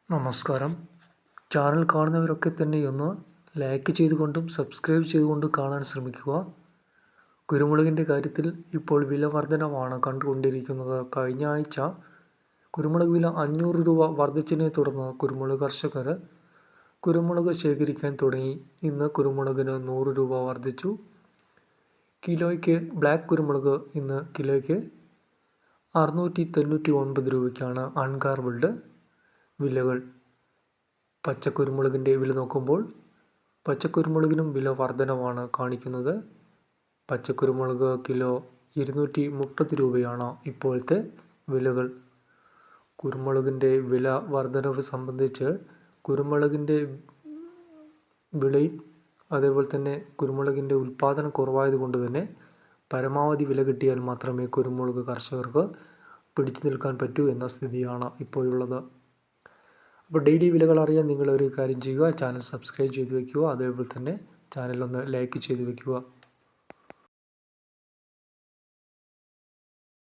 നമസ്കാരം. ചാനൽ കാണുന്നവരൊക്കെ തന്നെ ഒന്ന് ലൈക്ക് ചെയ്തുകൊണ്ടും സബ്സ്ക്രൈബ് ചെയ്തുകൊണ്ടും കാണാൻ ശ്രമിക്കുക. കുരുമുളകിൻ്റെ കാര്യത്തിൽ ഇപ്പോൾ വില വർധനവാണ് കണ്ടുകൊണ്ടിരിക്കുന്നത്. കഴിഞ്ഞ ആഴ്ച കുരുമുളക് വില 500 രൂപ വർദ്ധിച്ചതിനെ തുടർന്ന് കുരുമുളക് കർഷകർ കുരുമുളക് ശേഖരിക്കാൻ തുടങ്ങി. ഇന്ന് കുരുമുളകിന് 100 രൂപ വർദ്ധിച്ചു. കിലോയ്ക്ക് ബ്ലാക്ക് കുരുമുളക് ഇന്ന് കിലോയ്ക്ക് 699 രൂപയ്ക്കാണ് അൺഗാർബിൾഡ് വിലകൾ. പച്ചക്കുരുമുളകിൻ്റെ വില നോക്കുമ്പോൾ പച്ചക്കുരുമുളകിനും വില വർധനവാണ് കാണിക്കുന്നത്. പച്ചക്കുരുമുളക് കിലോ 230 രൂപയാണ് ഇപ്പോഴത്തെ വിലകൾ. കുരുമുളകിൻ്റെ വില വർധനവ് സംബന്ധിച്ച് കുരുമുളകിൻ്റെ വിളയും അതേപോലെ തന്നെ കുരുമുളകിൻ്റെ ഉൽപ്പാദനം കുറവായതുകൊണ്ട് തന്നെ പരമാവധി വില കിട്ടിയാൽ മാത്രമേ കുരുമുളക് കർഷകർക്ക് പിടിച്ചു നിൽക്കാൻ പറ്റൂ എന്ന സ്ഥിതിയാണ് ഇപ്പോഴുള്ളത്. അപ്പോൾ ഡെയിലി വിലകൾ അറിയാൻ നിങ്ങളൊരു കാര്യം ചെയ്യുക, ചാനൽ സബ്സ്ക്രൈബ് ചെയ്ത് വയ്ക്കുക, അതേപോലെ തന്നെ ചാനലൊന്ന് ലൈക്ക് ചെയ്ത് വയ്ക്കുക.